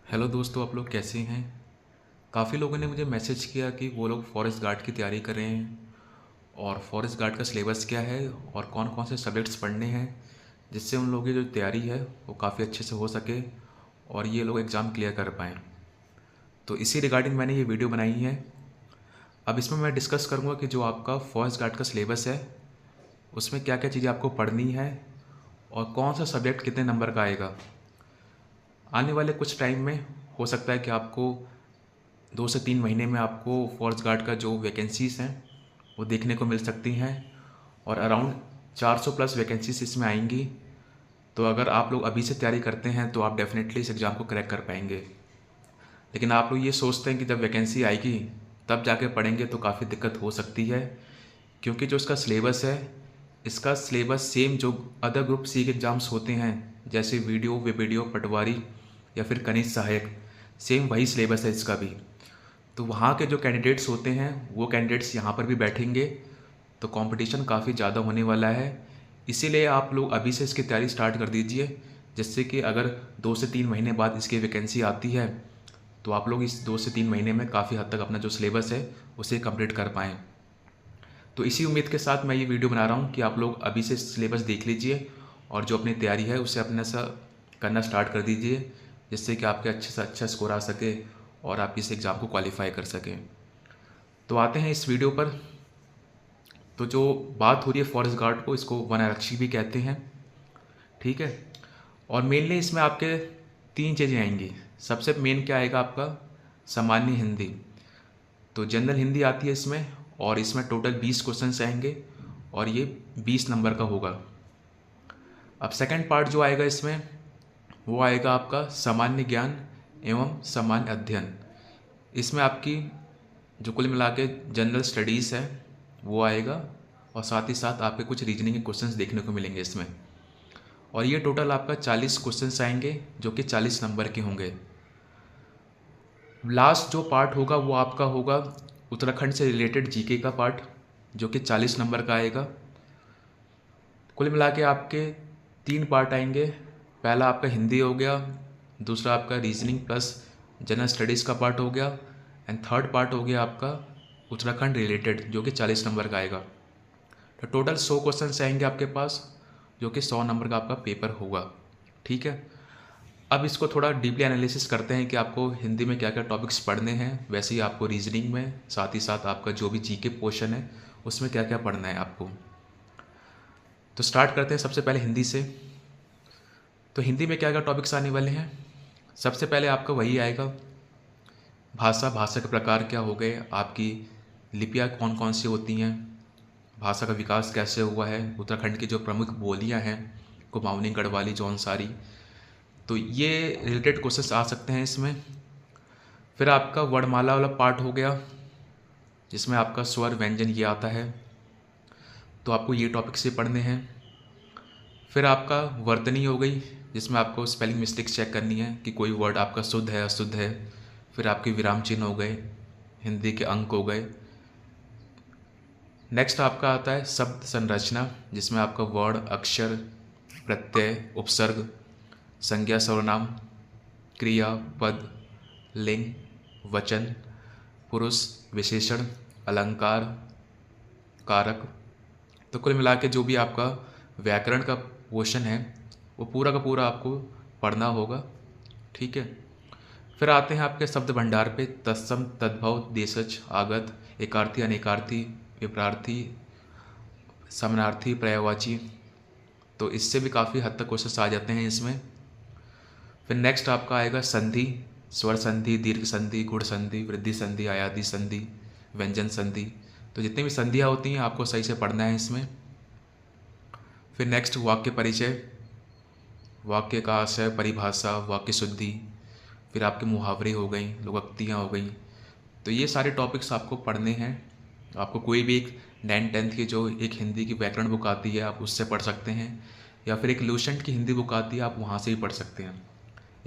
Hello दोस्तों, आप लोग कैसे हैं। काफ़ी लोगों ने मुझे मैसेज किया कि वो लोग फॉरेस्ट गार्ड की तैयारी कर रहे हैं और फॉरेस्ट गार्ड का सिलेबस क्या है और कौन कौन से सब्जेक्ट्स पढ़ने हैं, जिससे उन लोगों की जो तैयारी है वो काफ़ी अच्छे से हो सके और ये लोग एग्ज़ाम क्लियर कर पाएँ। तो इसी रिगार्डिंग मैंने ये वीडियो बनाई है। अब इसमें मैं डिस्कस करूँगा कि जो आपका फॉरेस्ट गार्ड का सिलेबस है उसमें क्या क्या चीज़ें आपको पढ़नी है और कौन सा सब्जेक्ट कितने नंबर का आएगा। आने वाले कुछ टाइम में हो सकता है कि आपको 2 से 3 महीने में आपको फॉरेस्ट गार्ड का जो वैकेंसीज़ हैं वो देखने को मिल सकती हैं और अराउंड 400 प्लस वैकेंसीज इसमें आएंगी। तो अगर आप लोग अभी से तैयारी करते हैं तो आप डेफिनेटली इस एग्ज़ाम को क्रैक कर पाएंगे। लेकिन आप लोग ये सोचते हैं कि जब वैकेंसी आएगी तब जाके पढ़ेंगे तो काफ़ी दिक्कत हो सकती है, क्योंकि जो इसका सिलेबस है, इसका सिलेबस सेम जो अदर ग्रुप सी के एग्ज़ाम्स होते हैं, जैसे वीडियो वीडियो पटवारी या फिर खनिज सहायक, सेम वही सिलेबस है इसका भी। तो वहाँ के जो कैंडिडेट्स होते हैं वो कैंडिडेट्स यहाँ पर भी बैठेंगे, तो कंपटीशन काफ़ी ज़्यादा होने वाला है। इसीलिए आप लोग अभी से इसकी तैयारी स्टार्ट कर दीजिए, जिससे कि अगर 2 से 3 महीने बाद इसकी वैकेंसी आती है तो आप लोग इस 2 से 3 महीने में काफ़ी हद तक अपना जो सिलेबस है उसे कंप्लीट कर पाएँ। तो इसी उम्मीद के साथ मैं ये वीडियो बना रहा हूँ कि आप लोग अभी से सिलेबस देख लीजिए और जो अपनी तैयारी है उसे अपने सा करना स्टार्ट कर दीजिए, जिससे कि आपके अच्छे से अच्छा स्कोर आ सके और आप इस एग्ज़ाम को क्वालिफाई कर सकें। तो आते हैं इस वीडियो पर। तो जो बात हो रही है फॉरेस्ट गार्ड को, इसको वन आरक्षी भी कहते हैं, ठीक है। और मेनली इसमें आपके 3 चीज़ें आएंगी। सबसे मेन क्या आएगा आपका, सामान्य हिंदी। तो जनरल हिंदी आती है इसमें, और इसमें टोटल 20 क्वेश्चंस आएंगे और ये 20 नंबर का होगा। अब सेकंड पार्ट जो आएगा इसमें वो आएगा आपका सामान्य ज्ञान एवं सामान्य अध्ययन। इसमें आपकी जो कुल मिला के जनरल स्टडीज़ है वो आएगा, और साथ ही साथ आपके कुछ रीजनिंग के क्वेश्चंस देखने को मिलेंगे इसमें। और ये टोटल आपका 40 क्वेश्चंस आएंगे जो कि 40 नंबर के होंगे। लास्ट जो पार्ट होगा वो आपका होगा उत्तराखंड से रिलेटेड जीके का पार्ट, जो कि 40 नंबर का आएगा। कुल मिला के आपके 3 पार्ट आएंगे। पहला आपका हिंदी हो गया, दूसरा आपका रीजनिंग प्लस जनरल स्टडीज़ का पार्ट हो गया, एंड थर्ड पार्ट हो गया आपका उत्तराखंड रिलेटेड, जो कि 40 नंबर का आएगा। तो टोटल 100 क्वेश्चन आएंगे आपके पास, जो कि 100 नंबर का आपका पेपर होगा, ठीक है। अब इसको थोड़ा डीपली एनालिसिस करते हैं कि आपको हिंदी में क्या क्या टॉपिक्स पढ़ने हैं, वैसे ही आपको रीजनिंग में, साथ ही साथ आपका जो भी जीके पोर्शन है उसमें क्या क्या पढ़ना है आपको। तो स्टार्ट करते हैं सबसे पहले हिंदी से। तो हिंदी में क्या क्या टॉपिक्स आने वाले हैं। सबसे पहले आपका वही आएगा भाषा, भाषा के प्रकार क्या हो गए, आपकी लिपियाँ कौन कौन सी होती हैं, भाषा का विकास कैसे हुआ है, उत्तराखंड की जो प्रमुख बोलियाँ हैं, कुमाऊनी, गढ़वाली, जौनसारी, तो ये रिलेटेड क्वेश्चंस आ सकते हैं इसमें। फिर आपका वर्णमाला वाला पार्ट हो गया, जिसमें आपका स्वर व्यंजन ये आता है, तो आपको ये टॉपिक से पढ़ने हैं। फिर आपका वर्तनी हो गई, जिसमें आपको स्पेलिंग मिस्टेक्स चेक करनी है कि कोई वर्ड आपका शुद्ध है अशुद्ध है। फिर आपके विराम चिन्ह हो गए, हिंदी के अंक हो गए। नेक्स्ट आपका आता है शब्द संरचना, जिसमें आपका वर्ण, अक्षर, प्रत्यय, उपसर्ग, संज्ञा, सर्वनाम, क्रिया, पद, लिंग, वचन, पुरुष, विशेषण, अलंकार, कारक। तो कुल मिला के जो भी आपका व्याकरण का पोर्शन है वो पूरा का पूरा आपको पढ़ना होगा, ठीक है। फिर आते हैं आपके शब्द भंडार पे, तत्सम, तद्भव, देशज, आगत, एकार्थी, अनेकार्थी, विपरार्थी, समानार्थी, पर्यायवाची। तो इससे भी काफ़ी हद तक क्वेश्चन आ जाते हैं इसमें। फिर नेक्स्ट आपका आएगा संधि, स्वर संधि, दीर्घ संधि, गुण संधि, वृद्धि संधि, आयादी संधि, व्यंजन संधि। तो जितनी भी संधियाँ होती हैं आपको सही से पढ़ना है इसमें। फिर नेक्स्ट वाक्य परिचय, वाक्य का आशय, परिभाषा, वाक्य शुद्धि। फिर आपके मुहावरे हो गई, लोकोक्तियाँ हो गई। तो ये सारे टॉपिक्स आपको पढ़ने हैं। आपको कोई भी एक 9th-10th की जो एक हिंदी की व्याकरण बुक आती है आप उससे पढ़ सकते हैं, या फिर एक लूसेंट की हिंदी बुक आती है आप वहाँ से भी पढ़ सकते हैं।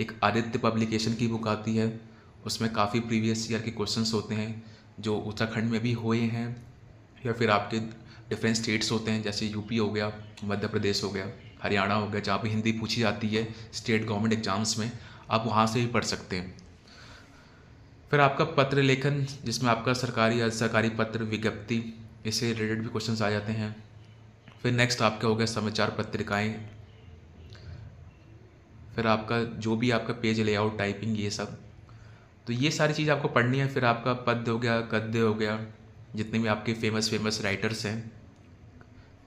एक आदित्य पब्लिकेशन की बुक आती है, उसमें काफ़ी प्रीवियस ईयर के क्वेश्चंस होते हैं जो उत्तराखंड में भी हुए हैं, या फिर आपके डिफरेंट स्टेट्स होते हैं, जैसे यूपी हो गया, मध्य प्रदेश हो गया, हरियाणा हो गया, जहाँ भी हिंदी पूछी जाती है स्टेट गवर्नमेंट एग्जाम्स में, आप वहाँ से भी पढ़ सकते हैं। फिर आपका पत्र लेखन, जिसमें आपका सरकारी अर्ध सरकारी पत्र, विज्ञप्ति, इससे रिलेटेड भी क्वेश्चंस आ जाते हैं। फिर नेक्स्ट आपका हो गया समाचार पत्रिकाएं। फिर आपका जो भी आपका पेज लेआउट, टाइपिंग, ये सब, तो ये सारी चीज़ आपको पढ़नी है। फिर आपका पद्य हो गया, गद्य हो गया, जितने भी आपके फेमस राइटर्स हैं,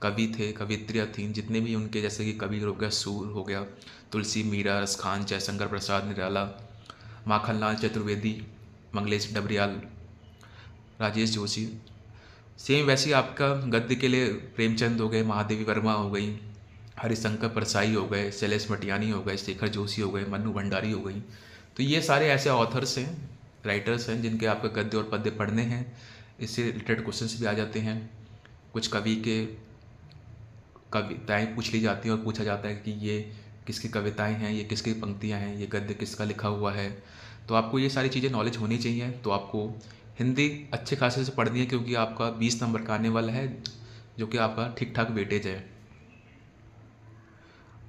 कवि थे, कवित्रियाँ थीं, जितने भी उनके, जैसे कि कबीर हो गया, सूर हो गया, तुलसी, मीरा, रसखान, जयशंकर प्रसाद निराला, माखनलाल चतुर्वेदी, मंगलेश डबरियाल, राजेश जोशी। सेम वैसे ही आपका गद्य के लिए प्रेमचंद हो गए, महादेवी वर्मा हो गई, हरिशंकर परसाई हो गए, शैलेश मटियानी हो गए, शेखर जोशी हो गए, मन्नू भंडारी हो गई। तो ये सारे ऐसे ऑथर्स हैं, राइटर्स हैं, जिनके आपको गद्य और पद्य पढ़ने हैं। इससे रिलेटेड क्वेश्चंस भी आ जाते हैं। कुछ कवि के कविताएं पूछ ली जाती हैं और पूछा जाता है कि ये किसकी कविताएं हैं, ये किसकी पंक्तियां हैं, ये गद्य किसका लिखा हुआ है। तो आपको ये सारी चीज़ें नॉलेज होनी चाहिए। तो आपको हिंदी अच्छे खासे से पढ़नी है, क्योंकि आपका 20 नंबर का आने वाला है, जो कि आपका ठीक ठाक वेटेज है।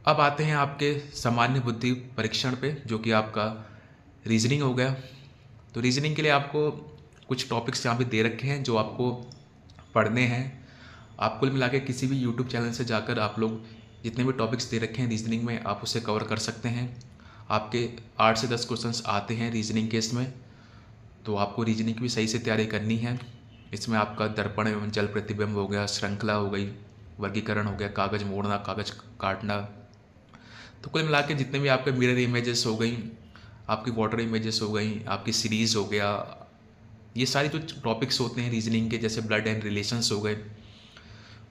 अब आते हैं आपके सामान्य बुद्धि परीक्षण पे, जो कि आपका रीजनिंग हो गया। तो रीजनिंग के लिए आपको कुछ टॉपिक्स यहाँ पे दे रखे हैं जो आपको पढ़ने हैं। आप कुल मिला के किसी भी यूट्यूब चैनल से जाकर आप लोग जितने भी टॉपिक्स दे रखे हैं रीजनिंग में, आप उसे कवर कर सकते हैं। आपके 8 से 10 क्वेश्चंस आते हैं रीजनिंग के इसमें। तो आपको रीजनिंग की भी सही से तैयारी करनी है। इसमें आपका दर्पण एवं जल प्रतिबिंब हो गया, श्रृंखला हो गई, वर्गीकरण हो गया, कागज़ मोड़ना, कागज़ काटना। तो कुल मिला के जितने भी आपके मिरर इमेजेस हो गई, आपकी वाटर इमेजेस हो गई, आपकी सीरीज़ हो गया, ये सारी जो टॉपिक्स होते हैं रीजनिंग के, जैसे ब्लड एंड रिलेशंस हो गए,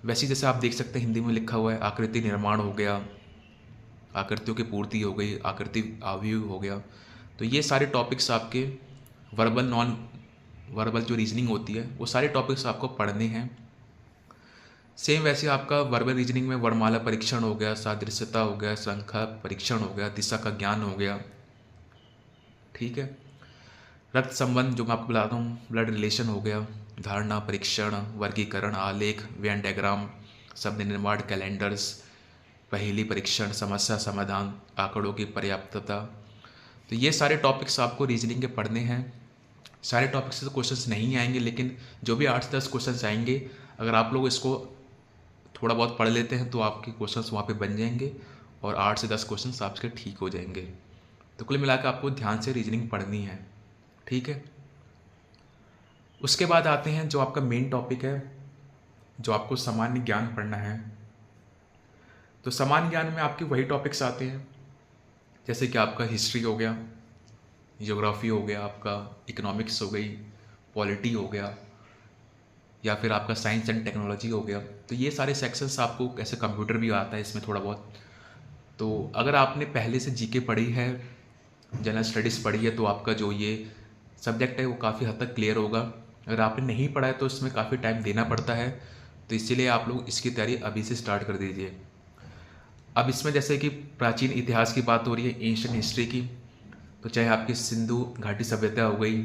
वैसे जैसे आप देख सकते हैं हिंदी में लिखा हुआ है, आकृति निर्माण हो गया, आकृतियों की पूर्ति हो गई, आकृति अवयव हो गया। तो ये सारे टॉपिक्स आपके वर्बल नॉन वर्बल जो रीजनिंग होती है, वो सारे टॉपिक्स आपको पढ़ने हैं। सेम वैसे आपका वर्बल रीजनिंग में वर्णमाला परीक्षण हो गया, सादृश्यता हो गया, संख्या परीक्षण हो गया, दिशा का ज्ञान हो गया, ठीक है। रक्त संबंध जो मैं आपको बताता हूँ, ब्लड रिलेशन हो गया, धारणा परीक्षण, वर्गीकरण, आलेख, वेन डायग्राम, शब्द निर्माण, कैलेंडर्स, पहेली परीक्षण, समस्या समाधान, आंकड़ों की पर्याप्तता। तो ये सारे टॉपिक्स आपको रीजनिंग के पढ़ने हैं। सारे टॉपिक्स से तो क्वेश्चंस नहीं आएंगे, लेकिन जो भी 8 से 10 क्वेश्चंस आएंगे, अगर आप लोग इसको थोड़ा बहुत पढ़ लेते हैं तो आपके क्वेश्चंस वहाँ पे बन जाएंगे और 8 से 10 क्वेश्चंस आपके ठीक हो जाएंगे। तो कुल मिलाकर आपको ध्यान से रीजनिंग पढ़नी है, ठीक है। उसके बाद आते हैं जो आपका मेन टॉपिक है, जो आपको सामान्य ज्ञान पढ़ना है। तो सामान्य ज्ञान में आपके वही टॉपिक्स आते हैं, जैसे कि आपका हिस्ट्री हो गया, ज्योग्राफी हो गया, आपका इकोनॉमिक्स हो गई, पॉलिटी हो गया, या फिर आपका साइंस एंड टेक्नोलॉजी हो गया। तो ये सारे सेक्शंस आपको, ऐसे कंप्यूटर भी आता है इसमें थोड़ा बहुत। तो अगर आपने पहले से जीके पढ़ी है, जनरल स्टडीज़ पढ़ी है, तो आपका जो ये सब्जेक्ट है वो काफ़ी हद तक क्लियर होगा। अगर आपने नहीं पढ़ा है तो इसमें काफ़ी टाइम देना पड़ता है, तो इसीलिए आप लोग इसकी तैयारी अभी से स्टार्ट कर दीजिए। अब इसमें जैसे कि प्राचीन इतिहास की बात हो रही है, एंशियंट हिस्ट्री की, तो चाहे आपकी सिंधु घाटी सभ्यता हो गई,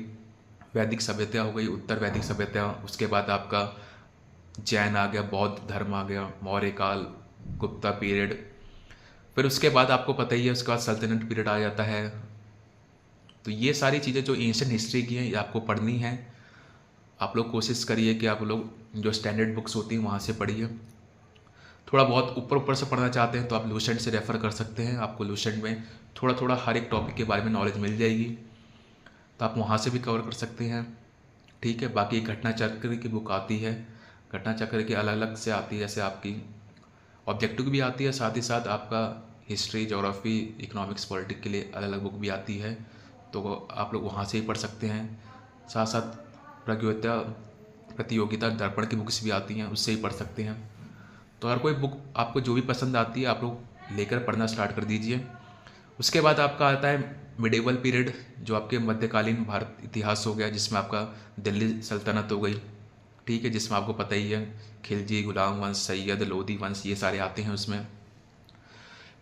वैदिक सभ्यता हो गई, उत्तर वैदिक सभ्यता, उसके बाद आपका जैन आ गया, बौद्ध धर्म आ गया, मौर्य काल, गुप्ता पीरियड, फिर उसके बाद आपको पता ही है उसके बाद सल्तनत पीरियड आ जाता है। तो ये सारी चीज़ें जो एंशियंट हिस्ट्री की हैं ये आपको पढ़नी है। आप लोग कोशिश करिए कि आप लोग जो स्टैंडर्ड बुक्स होती हैं वहाँ से पढ़िए। थोड़ा बहुत ऊपर ऊपर से पढ़ना चाहते हैं तो आप लूसेंट से रेफ़र कर सकते हैं। आपको लूसेंट में थोड़ा थोड़ा हर एक टॉपिक के बारे में नॉलेज मिल जाएगी, तो आप वहाँ से भी कवर कर सकते हैं, ठीक है। बाकी घटना चक्र की बुक आती है, घटना चक्र की अलग अलग से आती है, जैसे आपकी ऑब्जेक्टिव भी आती है, साथ ही साथ आपका हिस्ट्री, ज्योग्राफी, इकोनॉमिक्स, पॉलिटिक्स के लिए अलग अलग बुक भी आती है, तो आप लोग वहाँ से ही पढ़ सकते हैं। साथ साथ प्रतियोगिता दर्पण की बुक्स भी आती हैं, उससे ही पढ़ सकते हैं। तो अगर कोई बुक आपको जो भी पसंद आती है आप लोग लेकर पढ़ना स्टार्ट कर दीजिए। उसके बाद आपका आता है मिडेवल पीरियड, जो आपके मध्यकालीन भारत इतिहास हो गया, जिसमें आपका दिल्ली सल्तनत हो गई, ठीक है, जिसमें आपको पता ही है खिलजी, गुलाम वंश, सैयद, लोधी वंश, ये सारे आते हैं उसमें।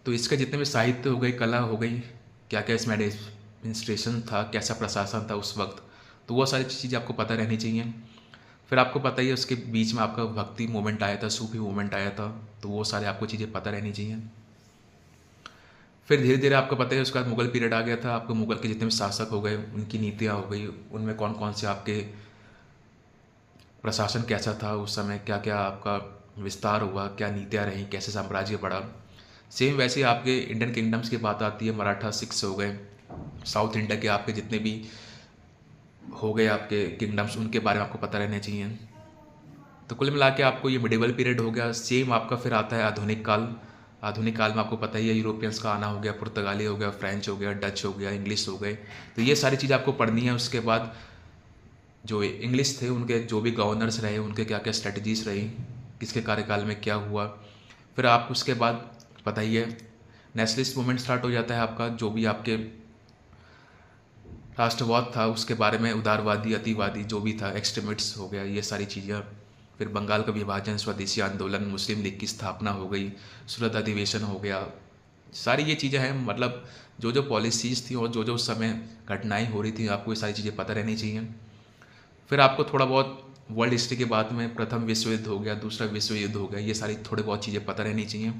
तो इसके जितने भी साहित्य हो गई, कला हो गई, क्या क्या इसमें एडमिनिस्ट्रेशन था, कैसा प्रशासन था उस वक्त, तो वो सारी चीज़ें आपको पता रहनी चाहिए। फिर आपको पता ही है उसके बीच में आपका भक्ति मूवमेंट आया था, सूफी मूवमेंट आया था, तो वो सारे आपको चीज़ें पता रहनी चाहिए। फिर धीरे धीरे आपको पता है उसके बाद मुग़ल पीरियड आ गया था। आपको मुग़ल के जितने भी शासक हो गए, उनकी नीतियाँ हो गई, उनमें कौन कौन से आपके प्रशासन कैसा था उस समय, क्या क्या आपका विस्तार हुआ, क्या नीतियाँ रहीं, कैसे साम्राज्य बढ़ा। सेम वैसे ही आपके इंडियन किंगडम्स की बात आती है, मराठा सिक्स हो गए, साउथ इंडिया के आपके जितने भी हो गए आपके किंगडम्स, उनके बारे में आपको पता रहने चाहिए। तो कुल मिला के आपको ये मिडिवल पीरियड हो गया। सेम आपका फिर आता है आधुनिक काल। आधुनिक काल में आपको पता ही है यूरोपियंस का आना हो गया, पुर्तगाली हो गया, फ्रेंच हो गया, डच हो गया, इंग्लिश हो गए। तो ये सारी चीज़ आपको पढ़नी है। उसके बाद जो इंग्लिश थे उनके जो भी गवर्नर्स रहे, उनके क्या क्या स्ट्रेटजीज रही, किसके कार्यकाल में क्या हुआ। फिर आप उसके बाद पता ही है नेशनलिस्ट मूवमेंट स्टार्ट हो जाता है आपका, जो भी आपके राष्ट्रवाद था उसके बारे में, उदारवादी, अतिवादी जो भी था, एक्सट्रीमिस्ट्स हो गया, ये सारी चीज़ें। फिर बंगाल का विभाजन, स्वदेशी आंदोलन, मुस्लिम लीग की स्थापना हो गई, सूरत अधिवेशन हो गया, सारी ये चीज़ें हैं। मतलब जो जो पॉलिसीज़ थी और जो जो उस समय घटनाएं हो रही थी, आपको ये सारी चीज़ें पता रहनी चाहिए। फिर आपको थोड़ा बहुत वर्ल्ड हिस्ट्री के बाद में प्रथम विश्व युद्ध हो गया, दूसरा विश्व युद्ध हो गया, ये सारी थोड़ी बहुत चीज़ें पता रहनी चाहिए।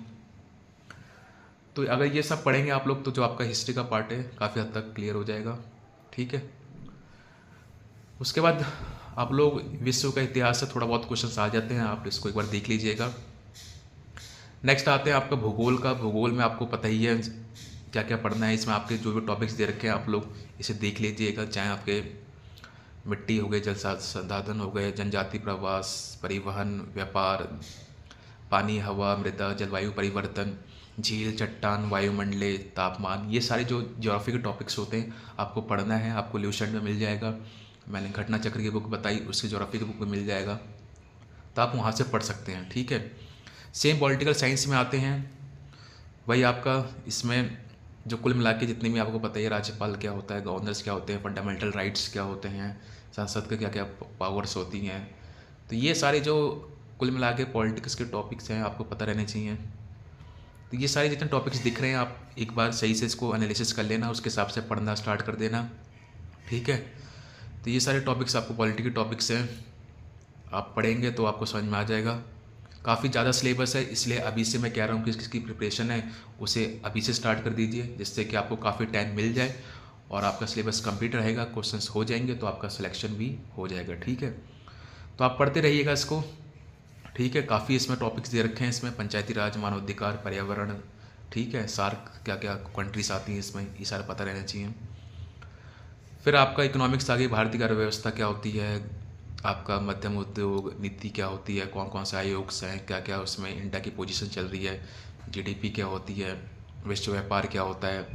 तो अगर ये सब पढ़ेंगे आप लोग तो जो आपका हिस्ट्री का पार्ट है काफ़ी हद तक क्लियर हो जाएगा। ठीक है। उसके बाद आप लोग विश्व का इतिहास से थोड़ा बहुत क्वेश्चंस आ जाते हैं, आप इसको एक बार देख लीजिएगा। नेक्स्ट आते हैं आपका भूगोल का। भूगोल में आपको पता ही है क्या क्या पढ़ना है। इसमें आपके जो भी टॉपिक्स दे रखे हैं आप लोग इसे देख लीजिएगा, चाहे आपके मिट्टी हो गए, जल संसाधन हो गए, जनजाति प्रवास, परिवहन, व्यापार, पानी, हवा, मृदा, जलवायु परिवर्तन, झील, चट्टान, वायुमंडलीय तापमान, ये सारे जो ज्योग्राफी के टॉपिक्स होते हैं आपको पढ़ना है। आपको ल्यूसेंट में मिल जाएगा, मैंने घटना चक्र की बुक बताई, उसकी ज्योग्राफी की बुक में मिल जाएगा, तो आप वहाँ से पढ़ सकते हैं। ठीक है। सेम पॉलिटिकल साइंस में आते हैं, वही आपका इसमें जो कुल मिला के जितने भी आपको पता ही है, राज्यपाल क्या होता है, गवर्नर्स क्या होते हैं, फंडामेंटल राइट्स क्या होते हैं, संसद के क्या क्या पावर्स होती हैं। तो ये सारे जो कुल मिला के पॉलिटिक्स के टॉपिक्स हैं आपको पता रहने चाहिए। तो ये सारे जितने टॉपिक्स दिख रहे हैं आप एक बार सही से इसको एनालिसिस कर लेना, उसके हिसाब से पढ़ना स्टार्ट कर देना। ठीक है। तो ये सारे टॉपिक्स आपको पॉलिटी के टॉपिक्स हैं, आप पढ़ेंगे तो आपको समझ में आ जाएगा। काफ़ी ज़्यादा सिलेबस है, इसलिए अभी से मैं कह रहा हूँ कि किसकी प्रिपरेशन है उसे अभी से स्टार्ट कर दीजिए, जिससे कि आपको काफ़ी टाइम मिल जाए और आपका सिलेबस कंप्लीट रहेगा, क्वेश्चंस हो जाएंगे तो आपका सिलेक्शन भी हो जाएगा। ठीक है। तो आप पढ़ते रहिएगा इसको। ठीक है। काफ़ी इसमें टॉपिक्स दे रखे हैं, इसमें पंचायती राज, मानवाधिकार, पर्यावरण, ठीक है, सार्क क्या क्या कंट्रीज आती हैं इसमें, ये सारा पता रहना चाहिए। फिर आपका इकोनॉमिक्स आगे, भारतीय कार्य व्यवस्था क्या होती है, आपका मध्यम उद्योग नीति क्या होती है, कौन कौन से आयोग हैं, क्या क्या उसमें इंडिया की पोजीशन चल रही है, जीडीपी क्या होती है, विश्व व्यापार क्या होता है,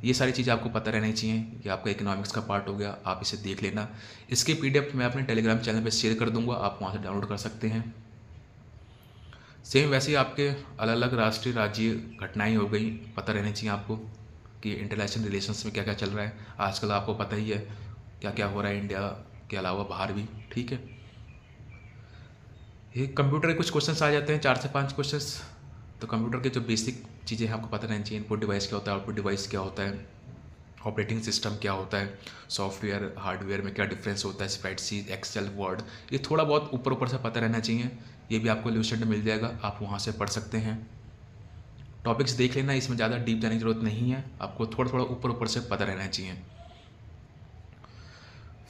ये सारी चीज़ें आपको पता रहनी चाहिए। ये आपका इकोनॉमिक्स का पार्ट हो गया, आप इसे देख लेना। इसकी पीडीएफ मैं अपने टेलीग्राम चैनल पर शेयर कर दूंगा, आप वहाँ से डाउनलोड कर सकते हैं। सेम वैसे ही आपके अलग अलग राष्ट्रीय राज्य घटनाएं हो गई, पता रहनी चाहिए आपको कि इंटरनेशनल रिलेशंस में क्या क्या चल रहा है। आजकल आपको पता ही है क्या क्या हो रहा है इंडिया के अलावा बाहर भी। ठीक है। ये कंप्यूटर के कुछ क्वेश्चंस आ जाते हैं, 4 से 5 क्वेश्चंस। तो कंप्यूटर के जो बेसिक चीज़ें हैं आपको पता रहनी चाहिए। इनपुट डिवाइस क्या होता है, आउटपुट डिवाइस क्या होता है, ऑपरेटिंग सिस्टम क्या होता है, सॉफ्टवेयर हार्डवेयर में क्या डिफरेंस होता है, स्प्रेडशीट, एक्सेल, वर्ड, ये थोड़ा बहुत ऊपर ऊपर से पता रहना चाहिए। ये भी आपको ल्यूसेंट में मिल जाएगा, आप वहाँ से पढ़ सकते हैं। टॉपिक्स देख लेना, इसमें ज़्यादा डीप जाने की ज़रूरत नहीं है, आपको थोड़ा थोड़ा ऊपर ऊपर से पता रहना चाहिए।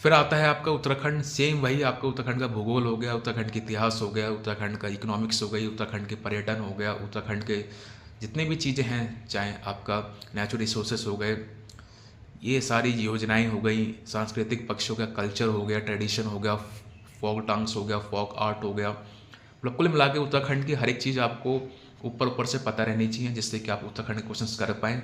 फिर आता है आपका उत्तराखंड। सेम वही आपका उत्तराखंड का भूगोल हो गया, उत्तराखंड के इतिहास हो गया, उत्तराखंड का इकोनॉमिक्स हो गई, उत्तराखंड के पर्यटन हो गया, उत्तराखंड के जितने भी चीज़ें हैं, चाहे आपका नेचुरल रिसोर्सेस हो गए, ये सारी योजनाएं हो गई, सांस्कृतिक पक्षों का कल्चर हो गया, ट्रेडिशन हो गया, फोक डांस हो गया, फोक आर्ट हो गया, मतलब कुल मिला के उत्तराखंड की हर एक चीज़ आपको ऊपर ऊपर से पता रहनी चाहिए, जिससे कि आप उत्तराखंड के क्वेश्चंस कर पाएँ।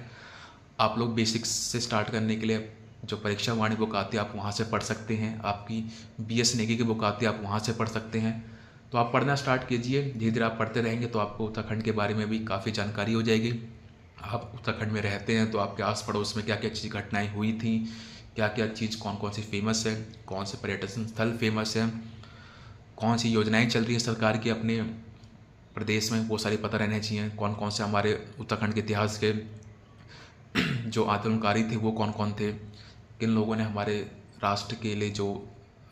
आप लोग बेसिक्स से स्टार्ट करने के लिए जो परीक्षा वाणी बुक आती है आप वहाँ से पढ़ सकते हैं, आपकी BS नेगी की बुक आती है आप वहाँ से पढ़ सकते हैं। तो आप पढ़ना स्टार्ट कीजिए, धीरे धीरे आप पढ़ते रहेंगे तो आपको उत्तराखंड के बारे में भी काफ़ी जानकारी हो जाएगी। आप उत्तराखंड में रहते हैं तो आपके आस पड़ोस में क्या क्या चीज़ घटनाएं हुई थी, क्या क्या चीज़ कौन कौन सी फेमस है, कौन से पर्यटन स्थल फेमस है, कौन सी योजनाएं चल रही है सरकार की अपने प्रदेश में, वो सारी पता रहनी चाहिए। कौन कौन से हमारे उत्तराखंड के इतिहास के जो आंदोलनकारी थे वो कौन कौन थे, किन लोगों ने हमारे राष्ट्र के लिए जो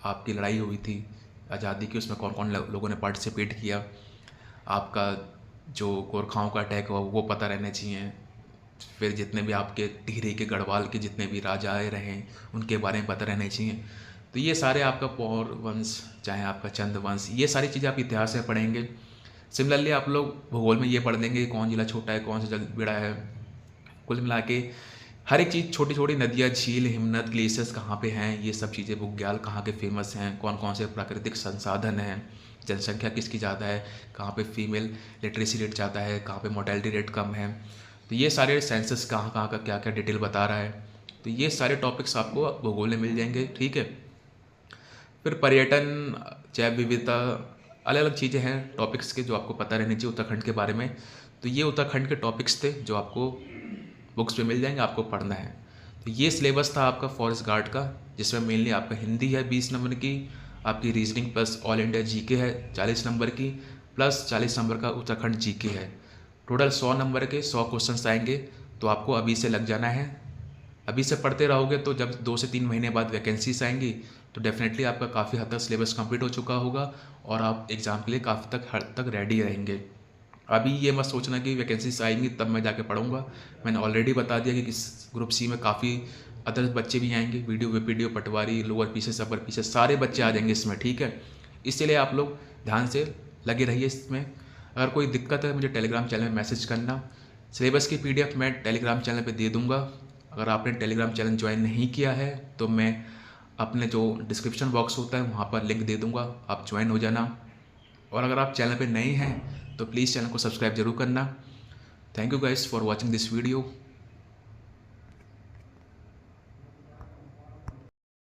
आपकी लड़ाई हुई थी आज़ादी की, उसमें कौन कौन लोगों ने पार्टिसिपेट किया, आपका जो गोरखाओं का अटैक हुआ वो पता रहना चाहिए, फिर जितने भी आपके टिहरी के गढ़वाल के जितने भी राजा आए रहे उनके बारे में पता रहना चाहिए। तो ये सारे आपका पौर वंश, चाहे आपका चंद वंश, ये सारी चीज़ें आप इतिहास में पढ़ेंगे। सिमिलरली आप लोग भूगोल में ये पढ़ लेंगे कौन जिला छोटा है, कौन सा जल बड़ा है। कुल मिला के हर एक चीज़, छोटी छोटी नदियाँ, झील, हिमनद, ग्लेशियर्स कहाँ पे हैं, ये सब चीज़ें, बुग्याल कहाँ के फेमस हैं, कौन कौन से प्राकृतिक संसाधन हैं, जनसंख्या किसकी ज़्यादा है, कहाँ पे फीमेल लिटरेसी रेट ज़्यादा है, कहाँ पे मोर्टेलिटी रेट कम है। तो ये सारे सेंसस कहाँ कहाँ का क्या क्या डिटेल बता रहा है। तो ये सारे टॉपिक्स आपको भूगोल में मिल जाएंगे, ठीक है। फिर पर्यटन, जैव विविधता, अलग अलग चीज़ें हैं टॉपिक्स के जो आपको पता रहनी चाहिए उत्तराखंड के बारे में। तो ये उत्तराखंड के टॉपिक्स थे जो आपको बुक्स में मिल जाएंगे, आपको पढ़ना है। तो ये सिलेबस था आपका फॉरेस्ट गार्ड का, जिसमें मेनली आपका हिंदी है 20 नंबर की, आपकी reasoning plus all India GK है 40 नंबर की, प्लस 40 नंबर का उत्तराखंड जीके है। टोटल 100 नंबर के 100 क्वेश्चंस आएंगे। तो आपको अभी से लग जाना है, अभी से पढ़ते रहोगे तो जब 2 से 3 महीने बाद वैकेंसीज आएंगी तो डेफिनेटली आपका काफ़ी हद तक सिलेबस कंप्लीट हो चुका होगा और आप एग्ज़ाम के लिए काफ़ी हद तक रेडी रहेंगे। अभी ये मत सोचना कि वैकेंसीज आएंगी तब मैं जाके पढ़ूंगा। मैंने ऑलरेडी बता दिया कि इस ग्रुप सी में काफ़ी अदर बच्चे भी आएंगे, वीडियो पटवारी, लोअर पीसेस, अपर पीसेस, सारे बच्चे आ जाएंगे इसमें, ठीक है। इसलिए आप लोग ध्यान से लगे रहिए इसमें। अगर कोई दिक्कत है मुझे टेलीग्राम चैनल में मैसेज करना। सिलेबस की PDF मैं टेलीग्राम चैनल पे दे दूंगा। अगर आपने टेलीग्राम चैनल ज्वाइन नहीं किया है तो मैं अपने जो डिस्क्रिप्शन बॉक्स होता है वहाँ पर लिंक दे दूंगा, आप ज्वाइन हो जाना। और अगर आप चैनल पे नए हैं तो प्लीज़ चैनल को सब्सक्राइब जरूर करना। Thank you guys for watching this video.